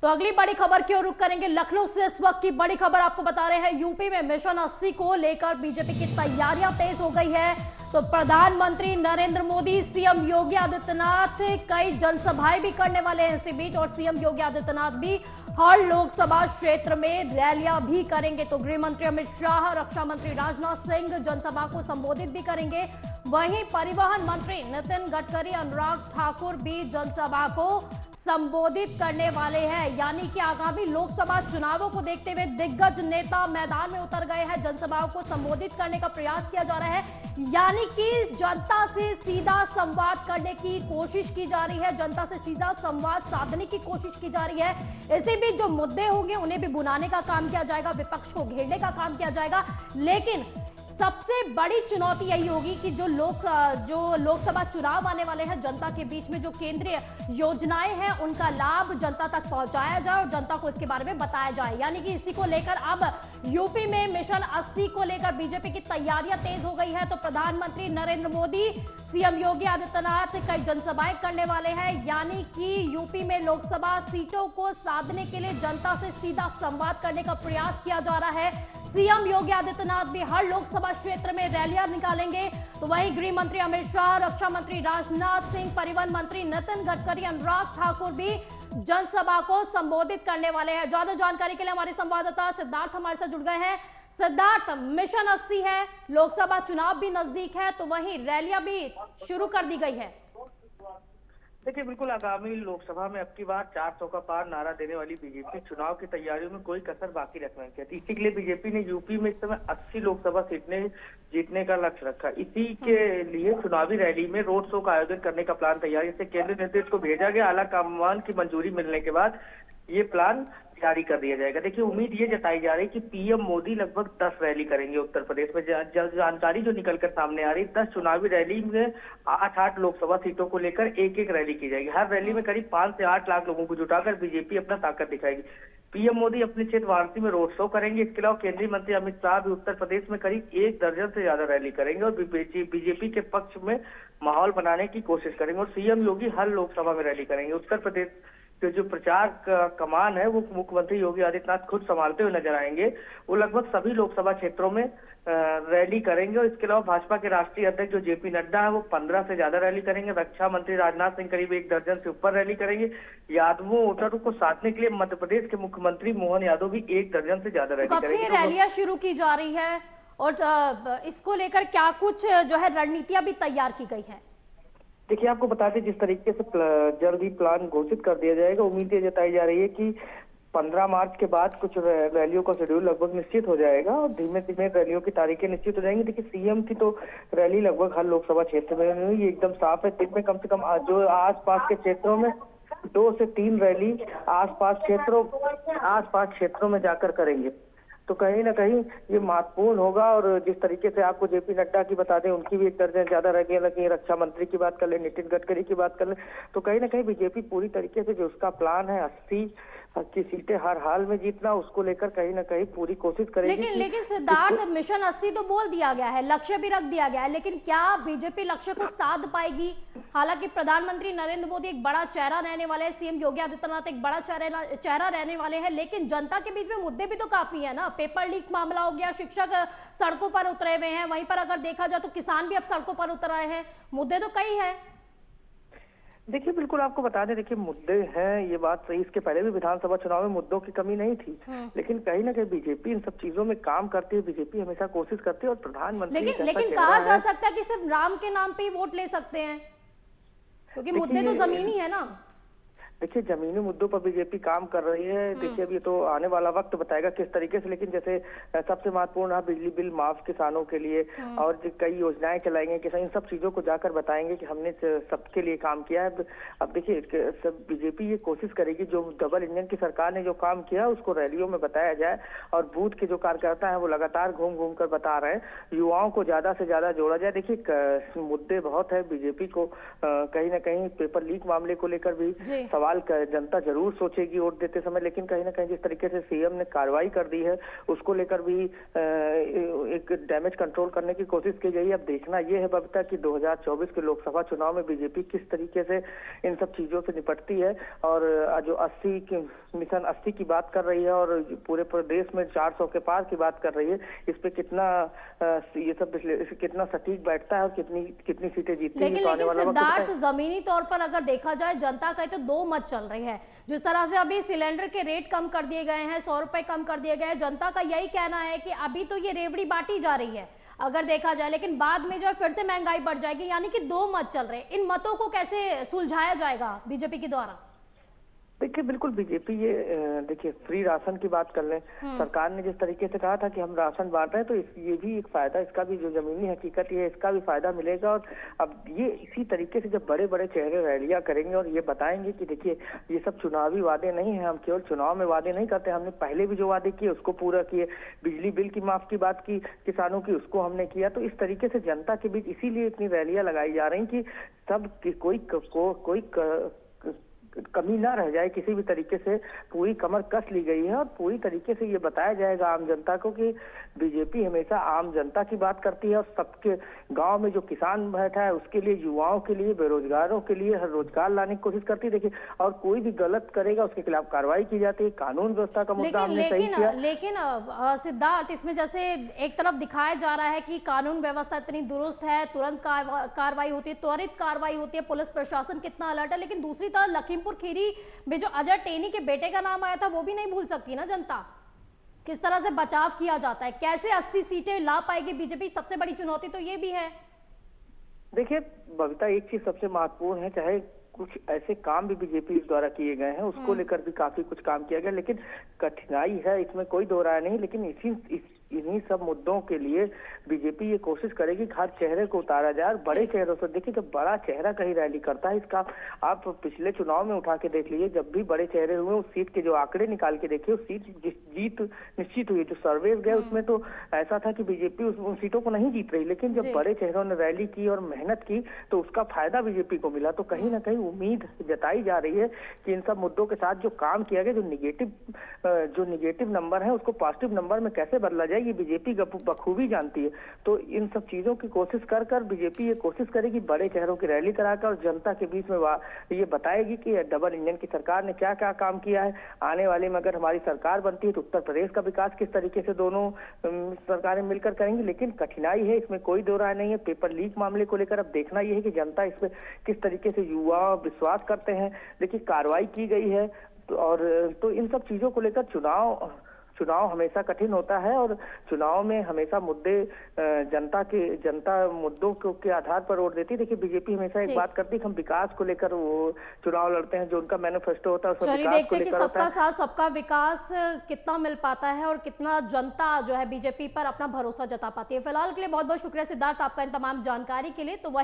तो अगली बड़ी खबर की ओर रुख करेंगे। लखनऊ से इस वक्त की बड़ी खबर आपको बता रहे हैं। यूपी में मिशन 80 को लेकर बीजेपी की तैयारियां तेज हो गई है। तो प्रधानमंत्री नरेंद्र मोदी, सीएम योगी आदित्यनाथ कई जनसभाएं भी करने वाले हैं इसी बीच, और सीएम योगी आदित्यनाथ भी हर लोकसभा क्षेत्र में रैलियां भी करेंगे। तो गृह मंत्री अमित शाह, रक्षा मंत्री राजनाथ सिंह जनसभा को संबोधित भी करेंगे। वहीं परिवहन मंत्री नितिन गडकरी, अनुराग ठाकुर भी जनसभा को संबोधित करने वाले हैं। यानी कि आगामी लोकसभा चुनावों को देखते हुए दिग्गज नेता मैदान में उतर गए हैं। जनसभाओं को संबोधित करने का प्रयास किया जा रहा है, यानी कि जनता से सीधा संवाद करने की कोशिश की जा रही है, जनता से सीधा संवाद साधने की कोशिश की जा रही है। इसी बीच जो मुद्दे होंगे उन्हें भी भुनाने का काम किया जाएगा, विपक्ष को घेरने का काम किया जाएगा। लेकिन सबसे बड़ी चुनौती यही होगी कि जो लोकसभा चुनाव आने वाले हैं, जनता के बीच में जो केंद्रीय योजनाएं हैं उनका लाभ जनता तक पहुंचाया जाए और जनता को इसके बारे में बताया जाए। यानी कि इसी को लेकर अब यूपी में मिशन 80 को लेकर बीजेपी की तैयारियां तेज हो गई है। तो प्रधानमंत्री नरेंद्र मोदी, सीएम योगी आदित्यनाथ कई जनसभाएं करने वाले हैं। यानी कि यूपी में लोकसभा सीटों को साधने के लिए जनता से सीधा संवाद करने का प्रयास किया जा रहा है। सीएम योगी आदित्यनाथ भी हर लोकसभा क्षेत्र में रैलियां निकालेंगे। तो वहीं गृह मंत्री अमित शाह, रक्षा मंत्री राजनाथ सिंह, परिवहन मंत्री नितिन गडकरी, अनुराग ठाकुर भी जनसभा को संबोधित करने वाले हैं। ज्यादा जानकारी के लिए हमारे संवाददाता सिद्धार्थ हमारे साथ जुड़ गए हैं। सिद्धार्थ, मिशन 80 है, लोकसभा चुनाव भी नजदीक है, तो वहीं रैलियां भी शुरू कर दी गई है। देखिए, बिल्कुल आगामी लोकसभा में अब की बार 400 का पार नारा देने वाली बीजेपी चुनाव की तैयारियों में कोई कसर बाकी रखना नहीं चाहती। इसी के लिए बीजेपी ने यूपी में इस समय 80 लोकसभा सीटें जीतने का लक्ष्य रखा। इसी के लिए चुनावी रैली में रोड शो का आयोजन करने का प्लान तैयार, इसे केंद्रीय नेतृत्व को भेजा गया। आला कमान की मंजूरी मिलने के बाद ये प्लान जारी कर दिया जाएगा। देखिए, उम्मीद ये जताई जा रही है कि पीएम मोदी लगभग 10 रैली करेंगे उत्तर प्रदेश में। जानकारी जो निकलकर सामने आ रही, 10 चुनावी रैली में 8-8 लोकसभा सीटों को लेकर एक रैली की जाएगी। हर रैली में करीब 5 से 8 लाख लोगों को जुटाकर बीजेपी अपना ताकत दिखाएगी। पीएम मोदी अपने क्षेत्र वाराणसी में रोड शो करेंगे। इसके अलावा केंद्रीय मंत्री अमित शाह भी उत्तर प्रदेश में करीब 1 दर्जन से ज्यादा रैली करेंगे और बीजेपी के पक्ष में माहौल बनाने की कोशिश करेंगे। और सीएम योगी हर लोकसभा में रैली करेंगे। उत्तर प्रदेश के जो प्रचार कमान है वो मुख्यमंत्री योगी आदित्यनाथ खुद संभालते हुए नजर आएंगे। वो लगभग सभी लोकसभा क्षेत्रों में रैली करेंगे। और इसके अलावा भाजपा के राष्ट्रीय अध्यक्ष जो जेपी नड्डा है वो 15 से ज्यादा रैली करेंगे। रक्षा मंत्री राजनाथ सिंह करीब 1 दर्जन से ऊपर रैली करेंगे। यादवों वोटरों को साधने के लिए मध्य प्रदेश के मुख्यमंत्री मोहन यादव भी 1 दर्जन से ज्यादा रैली करेंगे। कब से रैलियां शुरू की जा रही है और इसको लेकर क्या कुछ जो है रणनीतियां भी तैयार की गई है? देखिए, आपको बता दें, जिस तरीके से जल्द ही प्लान घोषित कर दिया जाएगा। उम्मीद ये जताई जा रही है कि 15 मार्च के बाद कुछ रैलियों का शेड्यूल लगभग निश्चित हो जाएगा और धीमे धीमे रैलियों की तारीखें निश्चित हो जाएंगी। देखिए, सीएम की तो रैली लगभग हर लोकसभा क्षेत्र में ये एकदम साफ है। दिन में कम से कम जो आसपास के क्षेत्रों में 2 से 3 रैली आसपास क्षेत्रों में जाकर करेंगे। तो कहीं ना कहीं ये महत्वपूर्ण होगा। और जिस तरीके से आपको जेपी नड्डा की बता दें, उनकी भी 1 दर्जन ज्यादा रैलियां लगी। रक्षा मंत्री की बात कर ले, नितिन गडकरी की बात कर ले, तो कहीं ना कहीं बीजेपी पूरी तरीके से जो उसका प्लान है 80 की सीटें हर हाल में जीतना, उसको लेकर कहीं ना कहीं पूरी कोशिश करेगी। लेकिन सिद्धार्थ, मिशन 80 तो बोल दिया गया है, लक्ष्य भी रख दिया गया है, लेकिन क्या बीजेपी लक्ष्य को साध पाएगी? हालांकि प्रधानमंत्री नरेंद्र मोदी एक बड़ा चेहरा रहने वाले हैं, सीएम योगी आदित्यनाथ एक बड़ा चेहरा रहने वाले हैं, लेकिन जनता के बीच में मुद्दे भी तो काफी है ना। पेपर लीक मामला हो गया, शिक्षक सड़कों पर उतरे हुए हैं, वहीं पर अगर देखा जाए तो किसान भी अब सड़कों पर उतर आए हैं। मुद्दे तो कई हैं। देखिए, बिल्कुल आपको बता दें, देखिए मुद्दे हैं, ये बात सही। इसके पहले भी विधानसभा चुनाव में मुद्दों की कमी नहीं थी, लेकिन कहीं ना कहीं बीजेपी इन सब चीजों में काम करती है। बीजेपी हमेशा कोशिश करती है और प्रधानमंत्री लेकिन कहा जा सकता है कि सिर्फ राम के नाम पे ही वोट ले सकते हैं, क्योंकि मुद्दे तो जमीनी है ना। देखिए, जमीनी मुद्दों पर बीजेपी काम कर रही है। देखिए, अभी तो आने वाला वक्त बताएगा किस तरीके से। लेकिन जैसे सबसे महत्वपूर्ण है बिजली बिल माफ किसानों के लिए और कई योजनाएं चलाएंगे किसान, इन सब चीजों को जाकर बताएंगे कि हमने सबके लिए काम किया है। अब देखिए, बीजेपी ये कोशिश करेगी जो डबल इंजन की सरकार ने जो काम किया उसको रैलियों में बताया जाए और बूथ के जो कार्यकर्ता है वो लगातार घूम घूम कर बता रहे हैं, युवाओं को ज्यादा से ज्यादा जोड़ा जाए। देखिए, मुद्दे बहुत है बीजेपी को। कहीं ना कहीं पेपर लीक मामले को लेकर भी सवाल जनता जरूर सोचेगी वोट देते समय, लेकिन कहीं ना कहीं जिस तरीके से सीएम ने कार्रवाई कर दी है उसको लेकर भी एक डैमेज कंट्रोल करने की कोशिश की गई है। अब देखना यह है बबीता कि 2024 के लोकसभा चुनाव में बीजेपी किस तरीके से इन सब चीजों से निपटती है, और जो 80 की मिशन 80 की बात कर रही है और पूरे प्रदेश में 400 के पार की बात कर रही है, इस पे कितना ये सब कितना सटीक बैठता है और कितनी सीटें जीतती है। लेकिन सिद्धार्थ, जमीनी तौर पर अगर देखा जाए जनता का तो दो मत चल रही है। जिस तरह से अभी सिलेंडर के रेट कम कर दिए गए हैं, 100 रुपए कम कर दिए गए हैं, जनता का यही कहना है कि अभी तो ये रेवड़ी बांटी जा रही है अगर देखा जाए, लेकिन बाद में जो है फिर से महंगाई बढ़ जाएगी, यानी कि दो मत चल रहे हैं। इन मतों को कैसे सुलझाया जाएगा बीजेपी के द्वारा? देखिए बिल्कुल बीजेपी ये देखिए फ्री राशन की बात कर लें, सरकार ने जिस तरीके से कहा था कि हम राशन बांट रहे हैं, तो ये भी एक फायदा, इसका भी जो जमीनी हकीकत है इसका भी फायदा मिलेगा। और अब ये इसी तरीके से जब बड़े बड़े चेहरे रैलियां करेंगे और ये बताएंगे कि देखिए ये सब चुनावी वादे नहीं है, हम केवल चुनाव में वादे नहीं करते, हमने पहले भी जो वादे किए उसको पूरा किए, बिजली बिल की माफ की बात की किसानों की, उसको हमने किया। तो इस तरीके से जनता के बीच इसीलिए इतनी रैलियां लगाई जा रही कि सब कोई कमी ना रह जाए, किसी भी तरीके से पूरी कमर कस ली गई है और पूरी तरीके से ये बताया जाएगा आम जनता को कि बीजेपी हमेशा आम जनता की बात करती है और सबके गांव में जो किसान बैठा है उसके लिए, युवाओं के लिए, बेरोजगारों के लिए हर रोजगार लाने की कोशिश करती है। देखिए, और कोई भी गलत करेगा उसके खिलाफ कार्रवाई की जाती है। कानून व्यवस्था का मुद्दा हमने सही किया। लेकिन सिद्धार्थ, इसमें जैसे एक तरफ दिखाया जा रहा है कि कानून व्यवस्था इतनी दुरुस्त है, तुरंत कार्रवाई होती है, त्वरित कार्रवाई होती है, पुलिस प्रशासन कितना अलर्ट है, लेकिन दूसरी तरफ लखीमपुर खीरी में जो अजय टेनी के बेटे का नाम आया था वो भी नहीं भूल सकती ना जनता। किस तरह से बचाव किया जाता है, कैसे 80 सीटें ला पाएगी बीजेपी, सबसे बड़ी चुनौती तो ये भी है। देखिए बबीता, एक चीज सबसे महत्वपूर्ण है, चाहे कुछ ऐसे काम भी बीजेपी द्वारा किए गए हैं उसको लेकर भी काफी कुछ काम किया गया, लेकिन कठिनाई है इसमें कोई दो राय नहीं। लेकिन इन्हीं सब मुद्दों के लिए बीजेपी ये कोशिश करेगी कि हर चेहरे को उतारा जाए और बड़े चेहरों से। देखिए, जब बड़ा चेहरा कहीं रैली करता है, इसका आप पिछले चुनाव में उठा के देख लीजिए, जब भी बड़े चेहरे हुए उस सीट के जो आंकड़े निकाल के देखिए, उस सीट जीत निश्चित हुई। जो सर्वे गए उसमें तो ऐसा था कि बीजेपी उन सीटों को नहीं जीत रही, लेकिन जब बड़े चेहरों ने रैली की और मेहनत की तो उसका फायदा बीजेपी को मिला। तो कहीं ना कहीं उम्मीद जताई जा रही है कि इन सब मुद्दों के साथ जो काम किया गया, जो निगेटिव नंबर है उसको पॉजिटिव नंबर में कैसे बदला जाए, ये बीजेपी बखूबी जानती है। तो इन सब चीजों की कोशिश कर बीजेपी ये कोशिश करेगी बड़े चेहरों की रैली कराकर और जनता के बीच में ये बताएगी कि डबल इंजन की सरकार ने क्या क्या काम किया है। आने वाले में अगर हमारी सरकार बनती है तो उत्तर प्रदेश का विकास किस तरीके से दोनों सरकारें मिलकर करेंगी। लेकिन कठिनाई है, इसमें कोई दो राय नहीं है। पेपर लीक मामले को लेकर अब देखना यह है कि जनता इस पर किस तरीके से युवा विश्वास करते हैं। देखिए, कार्रवाई की गई है तो इन सब चीजों को लेकर चुनाव हमेशा कठिन होता है और चुनाव में हमेशा मुद्दे जनता मुद्दों के आधार पर वोट देती है। देखिए, बीजेपी हमेशा एक बात करती है कि हम विकास को लेकर वो चुनाव लड़ते हैं, जो उनका मैनिफेस्टो होता है उसमें विकास को लेकर होता है। सबका साथ सबका विकास कितना मिल पाता है और कितना जनता जो है बीजेपी पर अपना भरोसा जता पाती है। फिलहाल के लिए बहुत बहुत शुक्रिया सिद्धार्थ आपका इन तमाम जानकारी के लिए। तो वही